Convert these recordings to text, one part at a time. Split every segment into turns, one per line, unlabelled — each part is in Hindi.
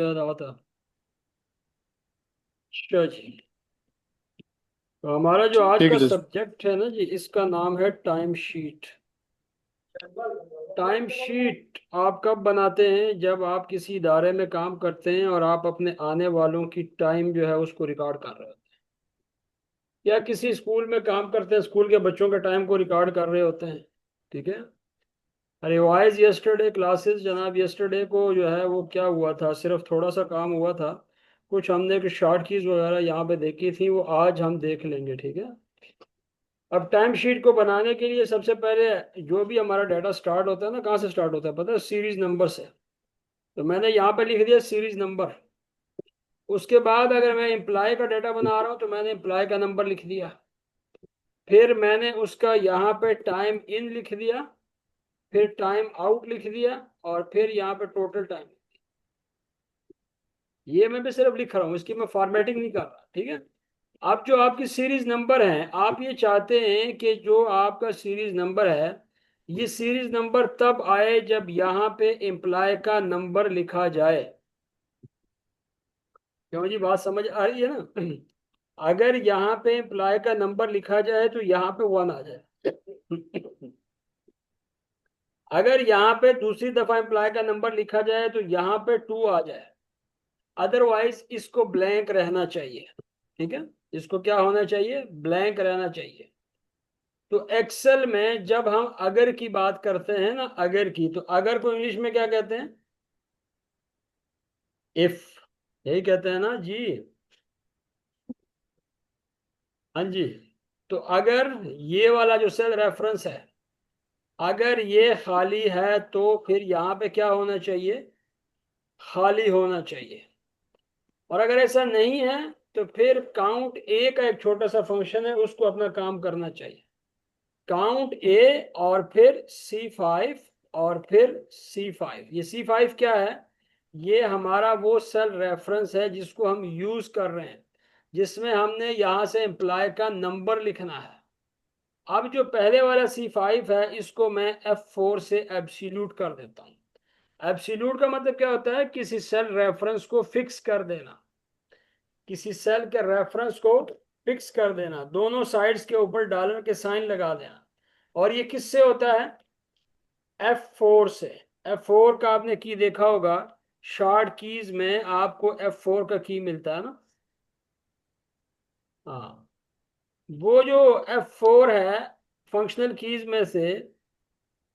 रहा था। अच्छा जी। तो हमारा जो आज
ठीक
का
है जी।
सब्जेक्ट है ना जी, इसका नाम है टाइम शीट। टाइम शीट आप कब बनाते हैं? जब आप किसी इदारे में काम करते हैं और आप अपने आने वालों की टाइम जो है उसको रिकॉर्ड कर रहे होते हैं, या किसी स्कूल में काम करते हैं, स्कूल के बच्चों के टाइम को रिकॉर्ड कर रहे होते हैं। ठीक है। रिवाइज यस्टरडे क्लासेस जनाब, यस्टरडे को जो है वो क्या हुआ था, सिर्फ थोड़ा सा काम हुआ था। कुछ हमने कुछ शॉर्ट कीज वगैरह यहाँ पे देखी थी, वो आज हम देख लेंगे। ठीक है। अब टाइम शीट को बनाने के लिए सबसे पहले जो भी हमारा डाटा स्टार्ट होता है ना, कहाँ से स्टार्ट होता है पता है? सीरीज नंबर से। तो मैंने यहाँ पे लिख दिया सीरीज नंबर। उसके बाद अगर मैं एम्प्लॉय का डाटा बना रहा हूँ तो मैंने एम्प्लॉय का नंबर लिख दिया। फिर मैंने उसका यहाँ पे टाइम इन लिख दिया, फिर टाइम आउट लिख दिया, और फिर यहाँ पे टोटल टाइम। ये मैं भी सिर्फ लिख रहा हूँ, इसकी मैं फॉर्मेटिंग नहीं कर रहा। ठीक है। अब जो आपकी सीरीज नंबर है, आप ये चाहते हैं कि जो आपका सीरीज नंबर है, ये सीरीज नंबर तब आए जब यहाँ पे एम्प्लॉय का नंबर लिखा जाए। क्यों जी, बात समझ आ रही है ना? अगर यहाँ पे एम्प्लॉय का नंबर लिखा जाए तो यहाँ पे वन आ जाए। अगर यहाँ पे दूसरी दफा एम्प्लॉय का नंबर लिखा जाए तो यहाँ पे टू आ जाए। अदरवाइज इसको ब्लैंक रहना चाहिए। ठीक है। इसको क्या होना चाहिए? ब्लैंक रहना चाहिए। तो एक्सेल में जब हम अगर की बात करते हैं ना, अगर की, तो अगर को इंग्लिश में क्या कहते हैं? इफ। यही कहते हैं ना जी। हाँ जी। तो अगर ये वाला जो सेल रेफरेंस है, अगर ये खाली है तो फिर यहाँ पे क्या होना चाहिए? खाली होना चाहिए। और अगर ऐसा नहीं है तो फिर काउंट ए का एक छोटा सा फंक्शन है, उसको अपना काम करना चाहिए। काउंट ए और फिर C5 और फिर C5। ये C5 क्या है? ये हमारा वो सेल रेफरेंस है जिसको हम यूज कर रहे हैं, जिसमें हमने यहां से एम्प्लॉय का नंबर लिखना है। अब जो पहले वाला C5 है, इसको मैं F4 से एब्सोल्यूट कर देता हूँ। एब्सोल्यूट का मतलब क्या होता है? किसी सेल रेफरेंस को फिक्स कर देना। किसी सेल के रेफरेंस को फिक्स कर देना, दोनों साइड्स के ऊपर डॉलर के साइन लगा देना। और ये किससे होता है? F4 से। F4 का आपने की देखा होगा, शॉर्ट कीज में आपको F4 का की मिलता है ना। हाँ। वो जो F4 है फंक्शनल कीज में से,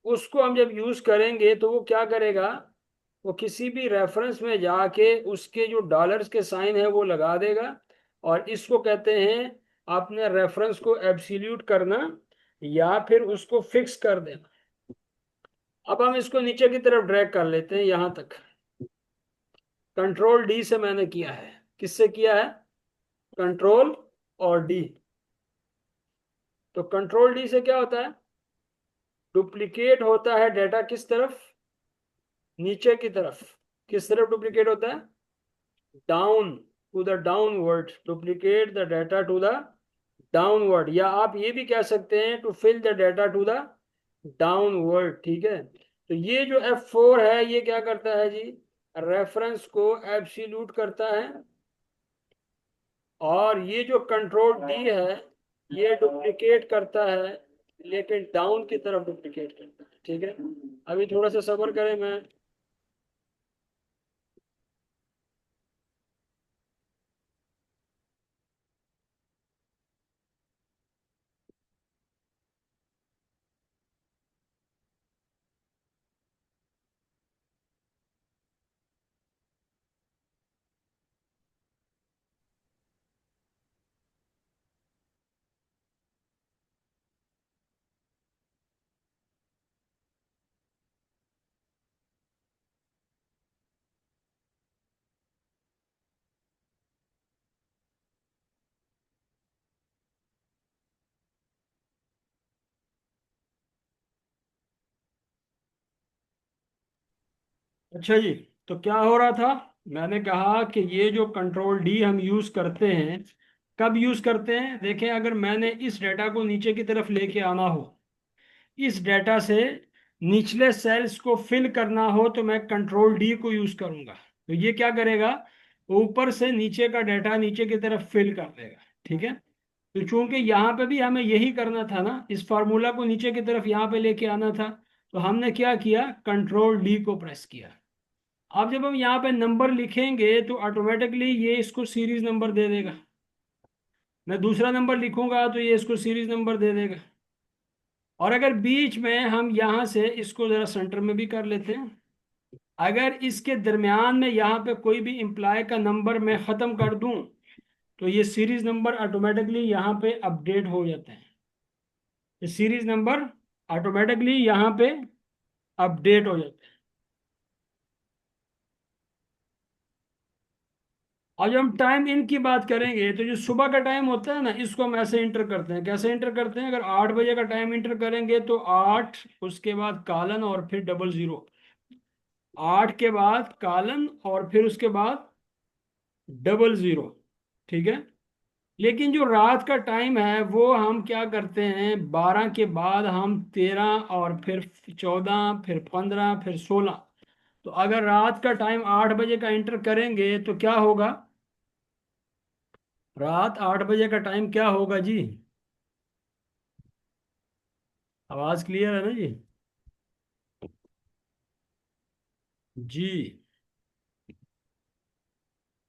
उसको हम जब यूज करेंगे तो वो क्या करेगा? वो किसी भी रेफरेंस में जाके उसके जो डॉलर्स के साइन है वो लगा देगा। और इसको कहते हैं अपने रेफरेंस को एब्सोल्यूट करना, या फिर उसको फिक्स कर देना। अब हम इसको नीचे की तरफ ड्रैग कर लेते हैं यहां तक। कंट्रोल डी से मैंने किया है। किससे किया है? कंट्रोल और डी। तो कंट्रोल डी से क्या होता है? डुप्लीकेट होता है डाटा किस तरफ? नीचे की तरफ। किस तरफ डुप्लीकेट होता है? Down, to the downward. Duplicate the data to the downward, या आप ये भी कह सकते हैं to fill the data to the downward. ठीक है। तो ये जो F4 है ये क्या करता है जी? रेफरेंस को एब्सोल्यूट करता है। और ये जो कंट्रोल डी है ये डुप्लीकेट करता है, लेकिन डाउन की तरफ डुप्लीकेट करता है। ठीक है। अभी थोड़ा सा सब्र करें। मैं अच्छा जी। तो क्या हो रहा था? मैंने कहा कि ये जो कंट्रोल डी हम यूज करते हैं, कब यूज करते हैं? देखें, अगर मैंने इस डेटा को नीचे की तरफ लेके आना हो, इस डेटा से निचले सेल्स को फिल करना हो, तो मैं कंट्रोल डी को यूज करूंगा। तो ये क्या करेगा, ऊपर से नीचे का डाटा नीचे की तरफ फिल कर देगा। ठीक है, तो चूंकि यहाँ पे भी हमें यही करना था ना, इस फार्मूला को नीचे की तरफ यहाँ पे लेके आना था, तो हमने क्या किया, कंट्रोल डी को प्रेस किया। अब जब हम यहाँ पे नंबर लिखेंगे तो ऑटोमेटिकली ये इसको सीरीज नंबर दे देगा। मैं दूसरा नंबर लिखूंगा तो ये इसको सीरीज नंबर दे देगा। और अगर बीच में हम यहाँ से इसको जरा सेंटर में भी कर लेते हैं, अगर इसके दरमियान में यहाँ पे कोई भी इम्प्लाय का नंबर मैं ख़त्म कर दूं, तो ये सीरीज नंबर ऑटोमेटिकली यहाँ पे अपडेट हो जाते हैं। ये सीरीज नंबर ऑटोमेटिकली यहाँ पे अपडेट हो जाते हैं। और जब हम टाइम इन की बात करेंगे तो जो सुबह का टाइम होता है ना, इसको हम ऐसे इंटर करते हैं। कैसे इंटर करते हैं, अगर 8 बजे का टाइम इंटर करेंगे तो 8, उसके बाद कालन और फिर डबल जीरो, 8 के बाद कालन और फिर उसके बाद डबल जीरो। ठीक है, लेकिन जो रात का टाइम है वो हम क्या करते हैं, 12 के बाद हम 13 और फिर 14 फिर 15 फिर 16। तो अगर रात का टाइम 8 बजे का इंटर करेंगे तो क्या होगा, रात 8 बजे का टाइम क्या होगा जी। आवाज क्लियर है ना जी। जी,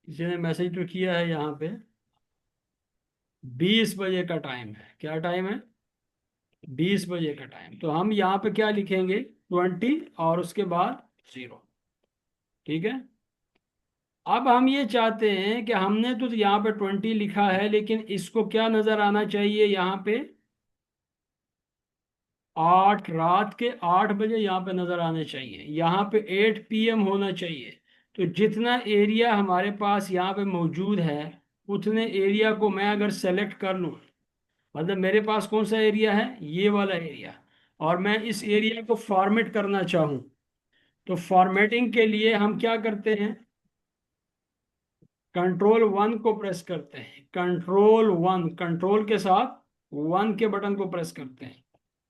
किसी ने मैसेज तो किया है यहाँ पे, 20 बजे का टाइम है। क्या टाइम है, 20 बजे का टाइम। तो हम यहाँ पे क्या लिखेंगे, 20 और उसके बाद जीरो। ठीक है, अब हम ये चाहते हैं कि हमने तो यहाँ पे 20 लिखा है, लेकिन इसको क्या नजर आना चाहिए यहाँ पे, 8, रात के 8 बजे यहाँ पे नजर आने चाहिए। यहाँ पे 8 PM होना चाहिए। तो जितना एरिया हमारे पास यहाँ पे मौजूद है, उतने एरिया को मैं अगर सेलेक्ट कर लूँ, मतलब मेरे पास कौन सा एरिया है, ये वाला एरिया, और मैं इस एरिया को फॉर्मेट करना चाहूँ, तो फॉर्मेटिंग के लिए हम क्या करते हैं, कंट्रोल 1 को प्रेस करते हैं। कंट्रोल 1, कंट्रोल के साथ 1 के बटन को प्रेस करते हैं।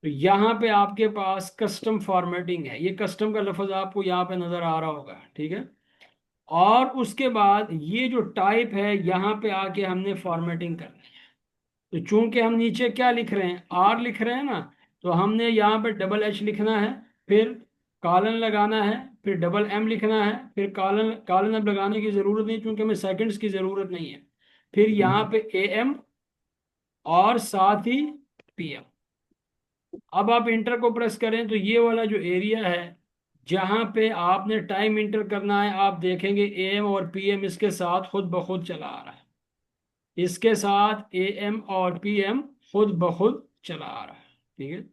तो यहाँ पे आपके पास कस्टम फॉर्मेटिंग है। ये कस्टम का लफ्ज आपको यहाँ पे नजर आ रहा होगा। ठीक है, और उसके बाद ये जो टाइप है, यहाँ पे आके हमने फॉर्मेटिंग करनी है। तो चूंकि हम नीचे क्या लिख रहे हैं, आर लिख रहे हैं ना, तो हमने यहाँ पे डबल एच लिखना है, फिर कॉलन लगाना है, फिर डबल एम लिखना है, फिर कॉलन, कॉलन अब लगाने की जरूरत नहीं क्योंकि हमें सेकंड्स की जरूरत नहीं है। फिर यहाँ पे ए एम और साथ ही पी एम। अब आप इंटर को प्रेस करें तो ये वाला जो एरिया है जहां पे आपने टाइम इंटर करना है, आप देखेंगे एएम और पीएम इसके साथ खुद ब खुद चला आ रहा है। इसके साथ एएम और पीएम खुद ब खुद चला आ रहा है। ठीक है,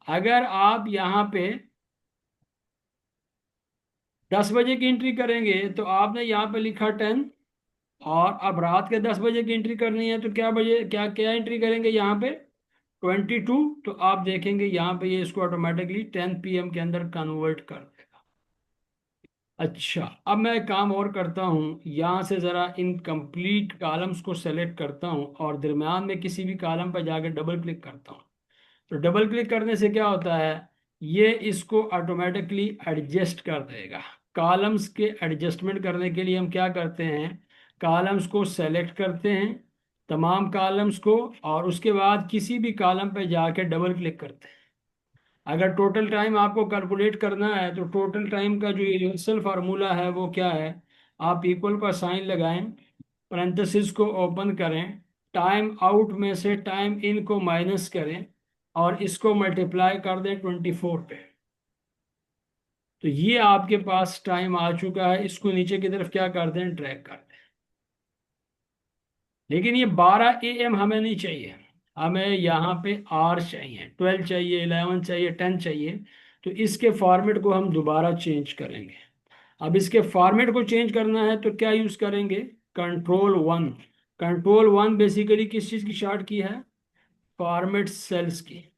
अगर आप यहाँ पे 10 बजे की एंट्री करेंगे तो आपने यहाँ पे लिखा 10, और अब रात के 10 बजे की एंट्री करनी है तो क्या बजे, क्या क्या एंट्री करेंगे यहाँ पे, 22। तो आप देखेंगे यहाँ पे ये इसको ऑटोमेटिकली 10 PM के अंदर कन्वर्ट कर देगा। अच्छा, अब मैं एक काम और करता हूँ, यहाँ से ज़रा इन कंप्लीट कॉलम्स को सेलेक्ट करता हूँ और दरम्यान में किसी भी कॉलम पर जाकर डबल क्लिक करता हूँ। तो डबल क्लिक करने से क्या होता है, ये इसको ऑटोमेटिकली एडजस्ट कर देगा। कॉलम्स के एडजस्टमेंट करने के लिए हम क्या करते हैं, कॉलम्स को सेलेक्ट करते हैं, तमाम कॉलम्स को, और उसके बाद किसी भी कॉलम पे जाके डबल क्लिक करते हैं। अगर टोटल टाइम आपको कैलकुलेट करना है तो टोटल टाइम का जो यूनिवर्सल फार्मूला है वो क्या है, आप इक्वल का साइन लगाएं, पैरेंथेसिस को ओपन करें, टाइम आउट में से टाइम इन को माइनस करें और इसको मल्टीप्लाई कर दें 24 पे। तो ये आपके पास टाइम आ चुका है। इसको नीचे की तरफ क्या कर दें, ड्रैग कर दें। लेकिन ये 12 AM हमें नहीं चाहिए, हमें यहाँ पे आर चाहिए, 12 चाहिए, 11 चाहिए, 10 चाहिए। तो इसके फॉर्मेट को हम दोबारा चेंज करेंगे। अब इसके फॉर्मेट को चेंज करना है तो क्या यूज करेंगे, कंट्रोल 1। कंट्रोल 1 बेसिकली किस चीज की शॉर्ट की है, फॉर्मेट सेल्स की।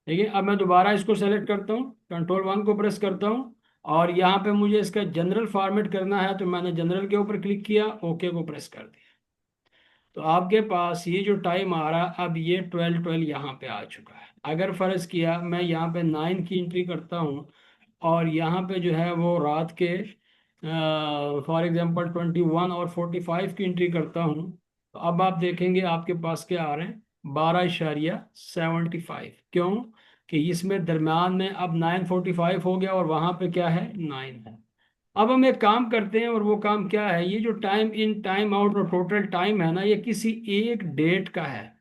देखिए, अब मैं दोबारा इसको सेलेक्ट करता हूँ, कंट्रोल 1 को प्रेस करता हूँ, और यहाँ पे मुझे इसका जनरल फॉर्मेट करना है तो मैंने जनरल के ऊपर क्लिक किया, ओके को प्रेस कर दिया। तो आपके पास ये जो टाइम आ रहा है, अब ये 12 12 यहाँ पे आ चुका है। अगर फर्ज किया मैं यहाँ पे 9 की एंट्री करता हूँ और यहाँ पे जो है वो रात के फॉर एग्जांपल 21 और 45 की एंट्री करता हूँ, तो अब आप देखेंगे आपके पास क्या आ रहे हैं, 12.75। क्यों? कि इसमें दरम्यान में अब 9:45 हो गया और वहाँ पे क्या है, 9 है। अब हम एक काम करते हैं, और वो काम क्या है, ये जो टाइम इन टाइम आउट और टोटल टाइम है ना, ये किसी एक डेट का है,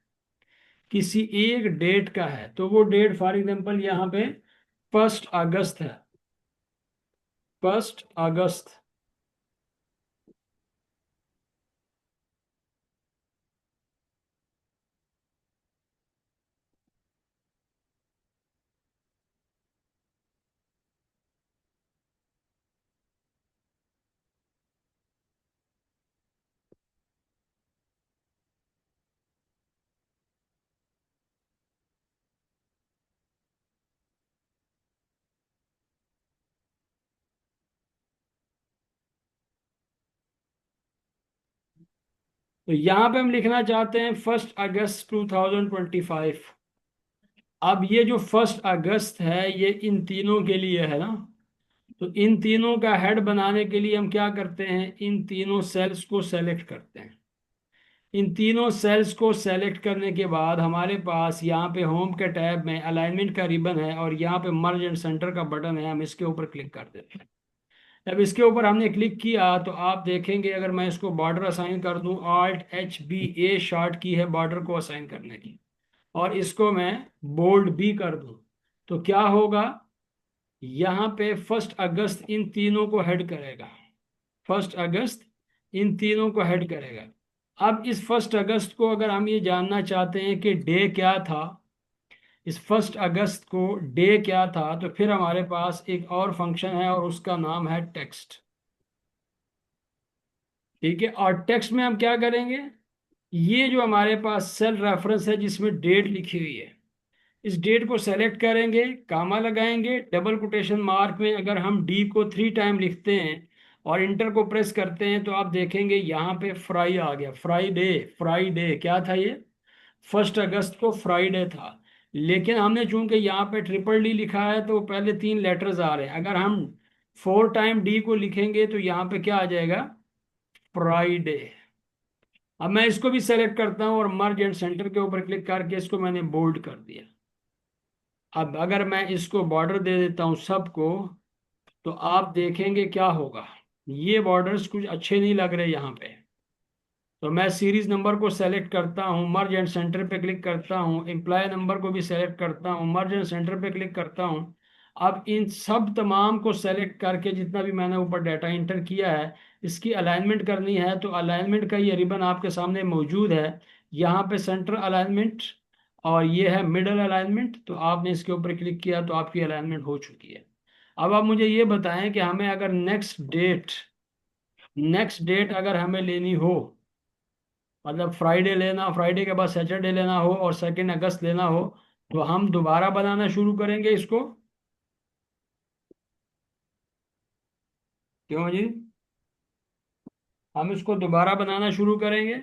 किसी एक डेट का है। तो वो डेट फॉर एग्जांपल यहाँ पे 1 अगस्त है, 1 अगस्त। तो यहाँ पे हम लिखना चाहते हैं 1 अगस्त 2025। अब ये जो 1 अगस्त है ये इन तीनों के लिए है ना, तो इन तीनों का हेड बनाने के लिए हम क्या करते हैं, इन तीनों सेल्स को सेलेक्ट करते हैं। इन तीनों सेल्स को सेलेक्ट करने के बाद हमारे पास यहाँ पे होम के टैब में अलाइनमेंट का रिबन है, और यहाँ पे मर्ज एंड सेंटर का बटन है, हम इसके ऊपर क्लिक कर देते हैं। जब इसके ऊपर हमने क्लिक किया तो आप देखेंगे, अगर मैं इसको बॉर्डर असाइन कर दूं, ALT+H+B, A शॉर्ट की है बॉर्डर को असाइन करने की, और इसको मैं बोल्ड भी कर दूं, तो क्या होगा, यहाँ पे 1 अगस्त इन तीनों को हेड करेगा, 1 अगस्त इन तीनों को हेड करेगा। अब इस 1 अगस्त को अगर हम ये जानना चाहते हैं कि डे क्या था, इस 1 अगस्त को डे क्या था, तो फिर हमारे पास एक और फंक्शन है और उसका नाम है टेक्स्ट। ठीक है, और टेक्स्ट में हम क्या करेंगे, ये जो हमारे पास सेल रेफरेंस है जिसमें डेट लिखी हुई है, इस डेट को सेलेक्ट करेंगे, कामा लगाएंगे, डबल कोटेशन मार्क में अगर हम डी को 3 टाइम लिखते हैं और इंटर को प्रेस करते हैं, तो आप देखेंगे यहाँ पे फ्राई आ गया, फ्राइडे। फ्राइडे क्या था ये, 1 अगस्त को फ्राइडे था। लेकिन हमने चूंकि यहाँ पे ट्रिपल डी लिखा है तो पहले 3 लेटर्स आ रहे हैं, अगर हम 4 टाइम डी को लिखेंगे तो यहाँ पे क्या आ जाएगा, फ्राइडे। अब मैं इसको भी सेलेक्ट करता हूँ और मर्ज एंड सेंटर के ऊपर क्लिक करके इसको मैंने बोल्ड कर दिया। अब अगर मैं इसको बॉर्डर दे देता हूँ सबको, तो आप देखेंगे क्या होगा, ये बॉर्डर्स कुछ अच्छे नहीं लग रहे यहाँ पे। तो मैं सीरीज नंबर को सेलेक्ट करता हूँ, मर्ज एंड सेंटर पे क्लिक करता हूँ, एम्प्लॉय नंबर को भी सेलेक्ट करता हूँ, मर्ज एंड सेंटर पे क्लिक करता हूँ। अब इन सब तमाम को सेलेक्ट करके जितना भी मैंने ऊपर डाटा इंटर किया है, इसकी अलाइनमेंट करनी है, तो अलाइनमेंट का ये रिबन आपके सामने मौजूद है। यहाँ पे सेंटर अलाइनमेंट और ये है मिडल अलाइनमेंट, तो आपने इसके ऊपर क्लिक किया तो आपकी अलाइनमेंट हो चुकी है। अब आप मुझे ये बताएं कि हमें अगर नेक्स्ट डेट अगर हमें लेनी हो, मतलब फ्राइडे लेना, फ्राइडे के बाद सैटरडे लेना हो और 2 अगस्त लेना हो, तो हम दोबारा बनाना शुरू करेंगे इसको। क्यों जी, हम इसको दोबारा बनाना शुरू करेंगे?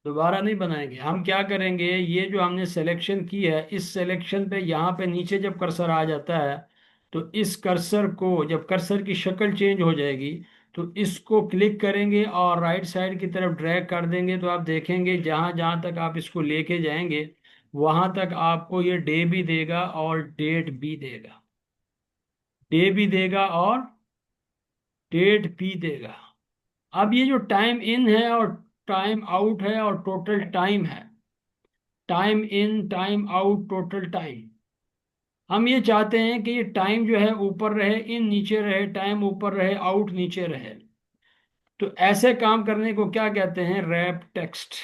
दोबारा नहीं बनाएंगे, हम क्या करेंगे, ये जो हमने सिलेक्शन की है, इस सिलेक्शन पे यहाँ पे नीचे जब कर्सर आ जाता है, तो इस कर्सर को, जब कर्सर की शक्ल चेंज हो जाएगी, तो इसको क्लिक करेंगे और राइट साइड की तरफ ड्रैग कर देंगे, तो आप देखेंगे जहाँ जहाँ तक आप इसको लेके जाएंगे वहां तक आपको ये डे भी देगा और डेट भी देगा, डे भी देगा और डेट भी देगा। अब ये जो टाइम इन है और टाइम आउट है और टोटल टाइम है, time in time out total time, हम ये चाहते हैं कि ये टाइम जो है ऊपर रहे, इन नीचे रहे, टाइम ऊपर रहे, आउट नीचे रहे। तो ऐसे काम करने को क्या कहते हैं, रैप टेक्स्ट।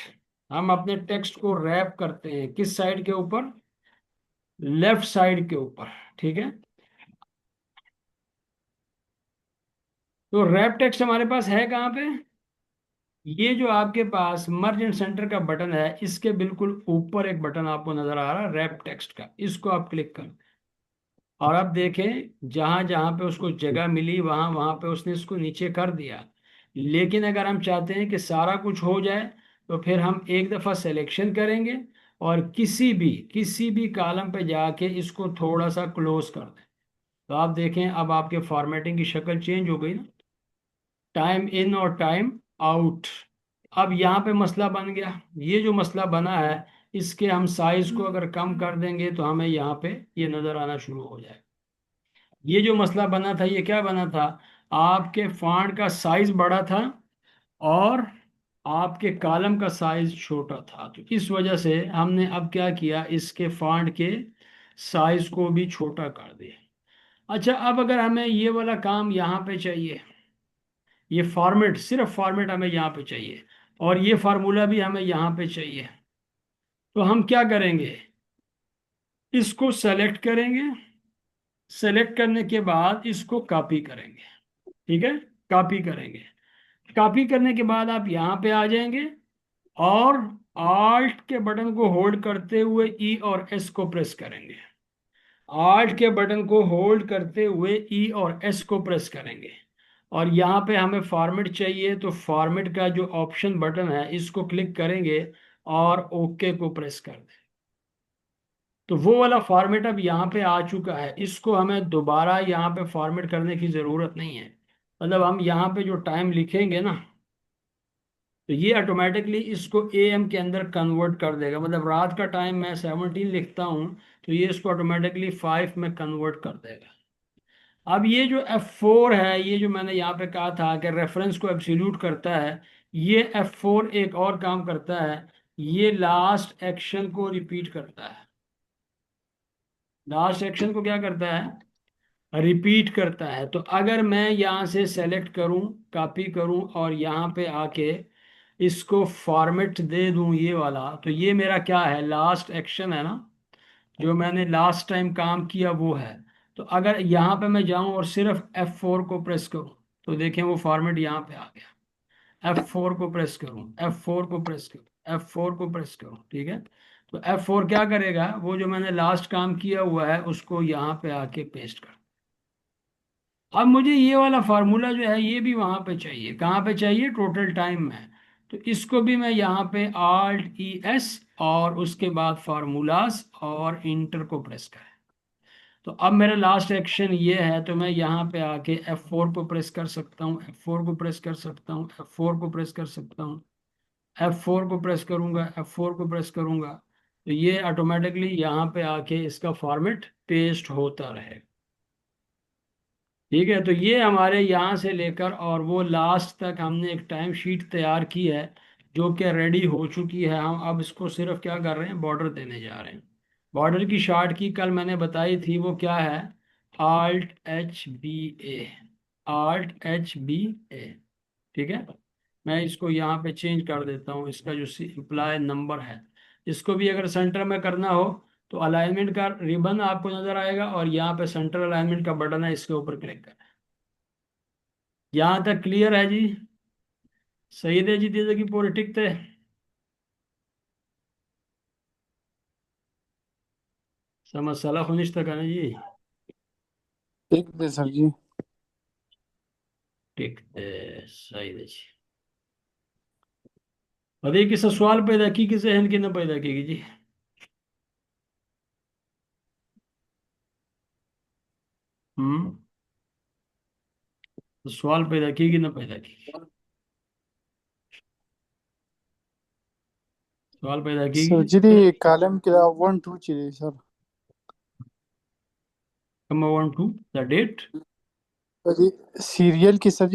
हम अपने टेक्स्ट को रैप करते हैं किस साइड के ऊपर, लेफ्ट साइड के ऊपर। ठीक है, तो रैप टेक्स्ट हमारे पास है कहाँ पे, ये जो आपके पास मर्ज एंड सेंटर का बटन है, इसके बिल्कुल ऊपर एक बटन आपको नजर आ रहा है रैप टेक्स्ट का, इसको आप क्लिक कर, और अब देखें जहां जहां पे उसको जगह मिली वहां वहां पे उसने इसको नीचे कर दिया। लेकिन अगर हम चाहते हैं कि सारा कुछ हो जाए, तो फिर हम एक दफा सिलेक्शन करेंगे और किसी भी कॉलम पे जाके इसको थोड़ा सा क्लोज कर दें। तो आप देखें अब आपके फॉर्मेटिंग की शक्ल चेंज हो गई ना, टाइम इन और टाइम आउट। अब यहाँ पे मसला बन गया, ये जो मसला बना है इसके हम साइज को अगर कम कर देंगे तो हमें यहाँ पे ये नजर आना शुरू हो जाए। ये जो मसला बना था ये क्या बना था, आपके फॉन्ट का साइज बड़ा था और आपके कॉलम का साइज छोटा था। तो इस वजह से हमने अब क्या किया, इसके फॉन्ट के साइज को भी छोटा कर दिया। अच्छा, अब अगर हमें ये वाला काम यहाँ पे चाहिए, ये फॉर्मेट, सिर्फ फॉर्मेट हमें यहाँ पे चाहिए और ये फार्मूला भी हमें यहाँ पे चाहिए, तो हम क्या करेंगे, इसको सेलेक्ट करेंगे। सेलेक्ट करने के बाद इसको कॉपी करेंगे। ठीक है, कॉपी करेंगे। कॉपी करने के बाद आप यहाँ पे आ जाएंगे और आल्ट के बटन को होल्ड करते हुए ई और एस को प्रेस करेंगे। आल्ट के बटन को होल्ड करते हुए ई और एस को प्रेस करेंगे और यहाँ पे हमें फॉर्मेट चाहिए, तो फॉर्मेट का जो ऑप्शन बटन है इसको क्लिक करेंगे और ओके को प्रेस कर दें। तो वो वाला फॉर्मेट अब यहाँ पे आ चुका है, इसको हमें दोबारा यहाँ पे फॉर्मेट करने की ज़रूरत नहीं है। मतलब हम यहाँ पे जो टाइम लिखेंगे ना, तो ये ऑटोमेटिकली इसको एएम के अंदर कन्वर्ट कर देगा। मतलब रात का टाइम मैं 17 लिखता हूँ तो ये इसको ऑटोमेटिकली 5 में कन्वर्ट कर देगा। अब ये जो F4 है, ये जो मैंने यहाँ पे कहा था कि रेफरेंस को एब्सोल्यूट करता है, ये F4 एक और काम करता है, ये लास्ट एक्शन को रिपीट करता है। लास्ट एक्शन को क्या करता है, रिपीट करता है। तो अगर मैं यहाँ से सेलेक्ट करूँ, कॉपी करूँ और यहाँ पे आके इसको फॉर्मेट दे दूँ ये वाला, तो ये मेरा क्या है, लास्ट एक्शन है ना, जो मैंने लास्ट टाइम काम किया वो है। तो अगर यहाँ पे मैं जाऊँ और सिर्फ F4 को प्रेस करूँ तो देखें वो फॉर्मेट यहाँ पे आ गया। F4 को प्रेस करूँ, F4 को प्रेस करूँ, F4 को प्रेस करूँ, ठीक है। तो F4 क्या करेगा, वो जो मैंने लास्ट काम किया हुआ है उसको यहाँ पे आके पेस्ट कर। अब मुझे ये वाला फार्मूला जो है ये भी वहां पे चाहिए, कहाँ पे चाहिए, टोटल टाइम में। तो इसको भी मैं यहाँ पे Alt E S और उसके बाद फार्मूलाज और इंटर को प्रेस करें। तो अब मेरा लास्ट एक्शन ये है, तो मैं यहाँ पे आके F4 को प्रेस कर सकता हूँ, F4 को प्रेस कर सकता हूँ, F4 को प्रेस कर सकता हूँ, F4 को प्रेस करूंगा, F4 को प्रेस करूंगा, तो ये ऑटोमेटिकली यहाँ पे आके इसका फॉर्मेट पेस्ट होता रहेगा। ठीक है, तो ये हमारे यहाँ से लेकर और वो लास्ट तक हमने एक टाइम शीट तैयार की है जो कि रेडी हो चुकी है। हम अब इसको सिर्फ क्या कर रहे हैं, बॉर्डर देने जा रहे हैं। बॉर्डर की शार्ट की कल मैंने बताई थी, वो क्या है, Alt+H+B+A, Alt+H+B+A। ठीक है, मैं इसको यहाँ पे चेंज कर देता हूँ, इसका जो इम्प्लाय नंबर है इसको भी अगर सेंटर में करना हो तो अलाइनमेंट का रिबन आपको नजर आएगा और यहाँ पे सेंटर अलाइनमेंट का बटन है, इसके ऊपर क्लिक करें। यहाँ तक क्लियर है जी, सही है जी, दीदी की पूरी टिक थे, सब मसाला खुनिश तक है ना जी,
ठीक है सर जी।
टिक थे, सही है जी। और ये किसा सवाल पैदा की, किसे जहन की ना पैदा की जी। हम्म, तो सवाल पैदा की कि ना पैदा की, सवाल पैदा की
सर
जी।
जी कालम के 1 2 चाहिए सर।
कम 1 2 द डेट।
అది సీరియల్ కి సర్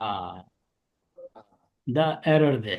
हाँ, द एरर दे,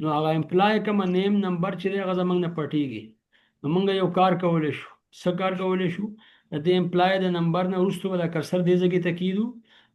नो आगा एम्प्लॉय का नेम नंबर चले अगर जमंग पटीगी मंग यो कार कवलेशु सकार कवलेशु द एम्प्लॉय द नंबर ना उस्तु वाला कर्सर दे जगी तकीदु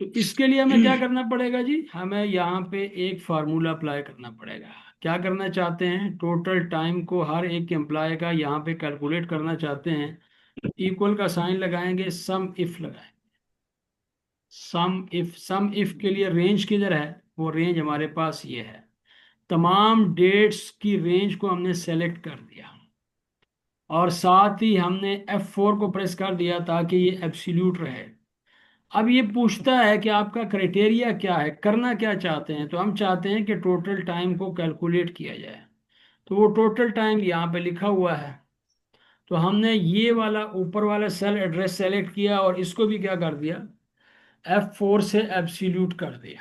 तो इसके लिए हमें क्या करना पड़ेगा जी हमें यहाँ पे एक फार्मूला अप्लाई करना पड़ेगा क्या करना चाहते हैं टोटल टाइम को हर एक एम्प्लॉय का यहाँ पे कैलकुलेट करना चाहते हैं इक्वल का साइन लगाएंगे सम इफ लगाएंगे सम इफ के लिए रेंज किधर है वो रेंज हमारे पास ये है तमाम डेट्स की रेंज को हमने सेलेक्ट कर दिया और साथ ही हमने F4 को प्रेस कर दिया ताकि ये एब्सोल्यूट रहे अब ये पूछता है कि आपका क्राइटेरिया क्या है करना क्या चाहते हैं तो हम चाहते हैं कि टोटल टाइम को कैलकुलेट किया जाए तो वो टोटल टाइम यहाँ पे लिखा हुआ है तो हमने ये वाला ऊपर वाला सेल एड्रेस सेलेक्ट किया और इसको भी क्या कर दिया F4 से एब्सोल्यूट कर दिया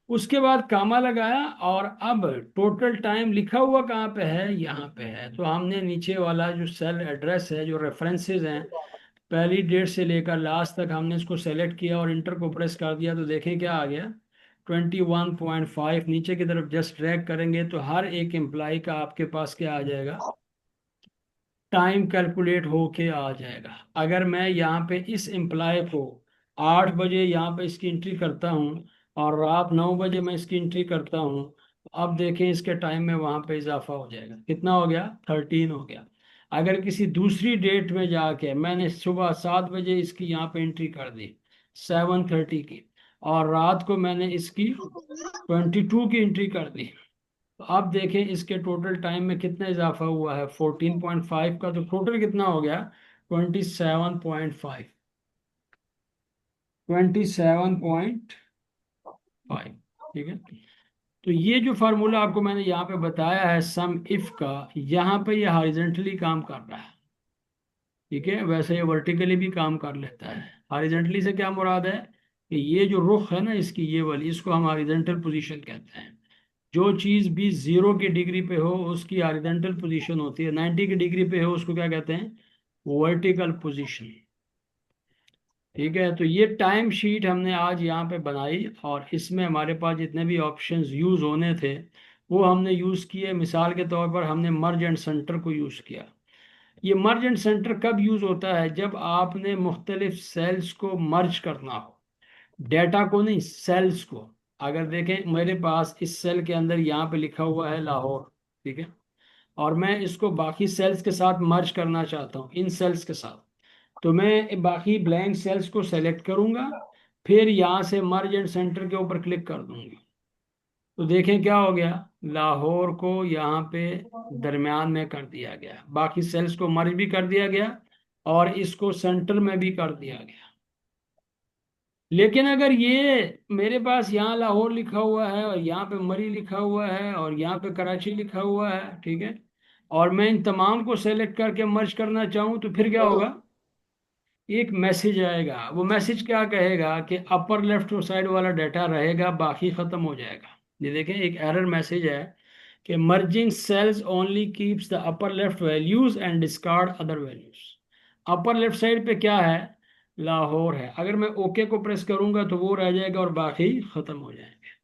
उसके बाद कामा लगाया और अब टोटल टाइम लिखा हुआ कहाँ पे है यहाँ पे है तो हमने नीचे वाला जो सेल एड्रेस है जो रेफरेंसेस हैं पहली डेट से लेकर लास्ट तक हमने इसको सेलेक्ट किया और इंटर को प्रेस कर दिया तो देखें क्या आ गया 21.5 नीचे की तरफ जस्ट ड्रैग करेंगे तो हर एक एम्प्लॉय का आपके पास क्या आ जाएगा टाइम कैलकुलेट होके आ जाएगा अगर मैं यहाँ पे इस एम्प्लॉय को 8 बजे यहाँ पे इसकी एंट्री करता हूँ और रात 9 बजे मैं इसकी एंट्री करता हूँ अब देखें इसके टाइम में वहाँ पे इजाफा हो जाएगा कितना हो गया 13 हो गया अगर किसी दूसरी डेट में जाके मैंने सुबह 7 बजे इसकी यहाँ पे एंट्री कर दी 7:30 की और रात को मैंने इसकी 22 की एंट्री कर दी तो अब देखें इसके टोटल टाइम में कितना इजाफा हुआ है 14.5 का तो टोटल कितना हो गया 27.5 ठीक है तो ये जो फार्मूला आपको मैंने यहाँ पे बताया है सम इफ का यहाँ पे ये हॉरिजॉन्टली काम कर रहा है ठीक है वैसे ये वर्टिकली भी काम कर लेता है हॉरिजॉन्टली से क्या मुराद है कि ये जो रुख है ना इसकी ये वाली इसको हम हॉरिजॉन्टल पोजीशन कहते हैं जो चीज़ भी 0 की डिग्री पे हो उसकी हॉरिजॉन्टल पोजीशन होती है 90 की डिग्री पे हो उसको क्या कहते हैं वर्टिकल पोजीशन ठीक है तो ये टाइम शीट हमने आज यहाँ पे बनाई और इसमें हमारे पास जितने भी ऑप्शंस यूज़ होने थे वो हमने यूज़ किए मिसाल के तौर पर हमने मर्ज एंड सेंटर को यूज़ किया ये मर्ज एंड सेंटर कब यूज़ होता है जब आपने मुख्तलिफ सेल्स को मर्ज करना हो डेटा को नहीं सेल्स को अगर देखें मेरे पास इस सेल के अंदर यहाँ पे लिखा हुआ है लाहौर ठीक है और मैं इसको बाकी सेल्स के साथ मर्ज करना चाहता हूँ इन सेल्स के साथ तो मैं बाकी ब्लैंक सेल्स को सेलेक्ट करूंगा फिर यहाँ से मर्ज एंड सेंटर के ऊपर क्लिक कर दूंगा तो देखें क्या हो गया लाहौर को यहाँ पे दरमियान में कर दिया गया बाकी सेल्स को मर्ज भी कर दिया गया और इसको सेंटर में भी कर दिया गया लेकिन अगर ये मेरे पास यहाँ लाहौर लिखा हुआ है और यहाँ पे मरी लिखा हुआ है और यहाँ पे कराची लिखा हुआ है ठीक है और मैं इन तमाम को सेलेक्ट करके मर्ज करना चाहूँ तो फिर क्या होगा एक मैसेज आएगा वो मैसेज क्या कहेगा कि अपर लेफ्ट साइड वाला डाटा रहेगा बाकी ख़त्म हो जाएगा ये देखें एक एरर मैसेज है कि merging sales only keeps the upper left values and discard other values upper left side पे क्या है लाहौर है अगर मैं ओके को प्रेस करूंगा तो वो रह जाएगा और बाकी ख़त्म हो जाएंगे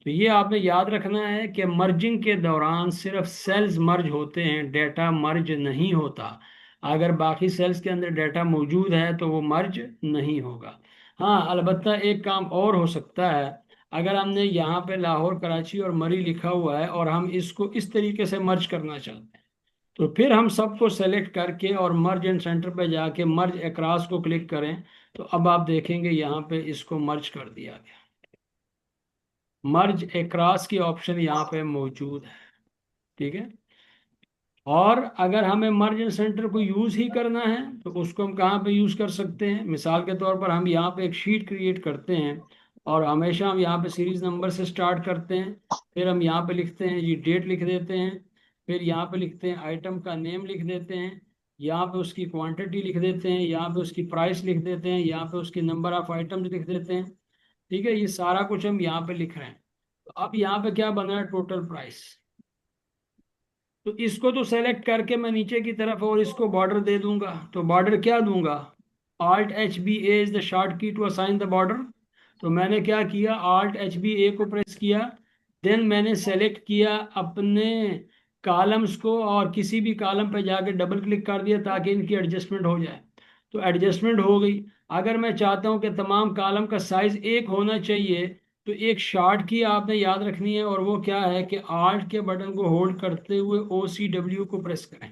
तो ये आपने याद रखना है कि मर्जिंग के दौरान सिर्फ सेल्स मर्ज होते हैं डेटा मर्ज नहीं होता अगर बाकी सेल्स के अंदर डाटा मौजूद है तो वो मर्ज नहीं होगा हाँ अलबत्ता एक काम और हो सकता है अगर हमने यहाँ पे लाहौर कराची और मरी लिखा हुआ है और हम इसको इस तरीके से मर्ज करना चाहते हैं तो फिर हम सबको सेलेक्ट करके और मर्ज एंड सेंटर पे जाके मर्ज अक्रॉस को क्लिक करें तो अब आप देखेंगे यहाँ पे इसको मर्ज कर दिया गया मर्ज एक्रॉस की ऑप्शन यहाँ पे मौजूद है। ठीक है। और अगर हमें मर्ज एंड सेंटर को यूज ही करना है तो उसको हम कहाँ पे यूज कर सकते हैं? मिसाल के तौर पर हम यहाँ पे एक शीट क्रिएट करते हैं और हमेशा हम यहाँ पे सीरीज नंबर से स्टार्ट करते हैं। फिर हम यहाँ पे लिखते हैं ये डेट लिख देते हैं। फिर यहाँ पे लिखते हैं आइटम का नेम लिख देते हैं। यहाँ पे उसकी क्वांटिटी लिख देते हैं। यहाँ पे उसकी प्राइस लिख देते हैं। यहाँ पे उसकी नंबर ऑफ आइटम्स लिख देते हैं। ठीक है, ये सारा कुछ हम यहाँ पे लिख रहे हैं। तो अब यहाँ पे क्या बना है? Total price. तो इसको तो सेलेक्ट करके मैं नीचे की तरफ और इसको बॉर्डर दे दूंगा। तो बॉर्डर क्या दूंगा? Alt+HBA इज द शॉर्ट की टू असाइन द बॉर्डर। तो मैंने क्या किया? Alt+HBA को प्रेस किया। देन मैंने सेलेक्ट किया अपने कॉलम्स को और किसी भी कॉलम पे जाके डबल क्लिक कर दिया ताकि इनकी एडजस्टमेंट हो जाए। तो एडजस्टमेंट हो गई। अगर मैं चाहता हूं कि तमाम कॉलम का साइज एक होना चाहिए तो एक शॉर्ट की आपने याद रखनी है और वो क्या है कि आल्ट के बटन को होल्ड करते हुए OCW को प्रेस करें।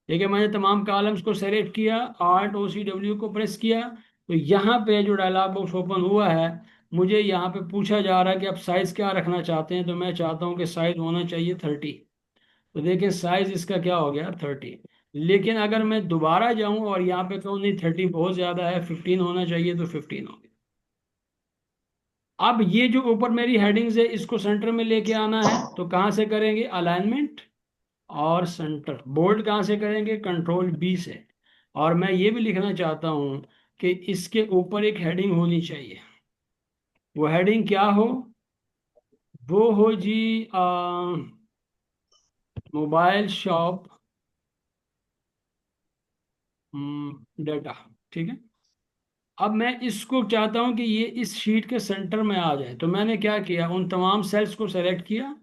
ठीक है, मैंने तमाम कॉलम्स को सेलेक्ट किया, आल्ट OCW को प्रेस किया। तो यहाँ पे जो डायलॉग बॉक्स ओपन हुआ है, मुझे यहाँ पे पूछा जा रहा है कि आप साइज क्या रखना चाहते हैं। तो मैं चाहता हूँ कि साइज होना चाहिए 30। तो देखिए साइज इसका क्या हो गया? 30। लेकिन अगर मैं दोबारा जाऊं और यहाँ पे कहूँ नहीं 30 बहुत ज्यादा है, 15 होना चाहिए, तो 15 हो गया। अब ये जो ऊपर मेरी हेडिंग्स है इसको सेंटर में लेके आना है तो कहाँ से करेंगे? अलाइनमेंट और सेंटर। बोल्ड कहाँ से करेंगे? कंट्रोल B से। और मैं ये भी लिखना चाहता हूँ कि इसके ऊपर एक हेडिंग होनी चाहिए। वो हेडिंग क्या हो? वो हो जी मोबाइल शॉप डाटा। ठीक है। अब मैं इसको चाहता हूं कि ये इस शीट के सेंटर में आ जाए। तो मैंने क्या किया? उन तमाम सेल्स को सेलेक्ट किया।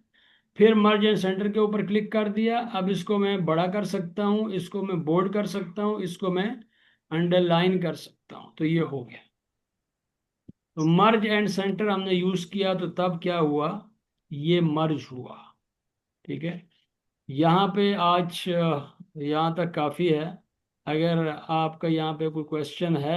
फिर मर्ज एंड सेंटर के ऊपर क्लिक कर दिया। अब इसको मैं बड़ा कर सकता हूँ, इसको मैं बोल्ड कर सकता हूँ, इसको मैं अंडरलाइन कर सकता हूँ। तो ये हो गया। तो मर्ज एंड सेंटर हमने यूज किया तो तब क्या हुआ? ये मर्ज हुआ। ठीक है। यहाँ पे आज यहाँ तक काफ़ी है। अगर आपका यहाँ पे कोई क्वेश्चन है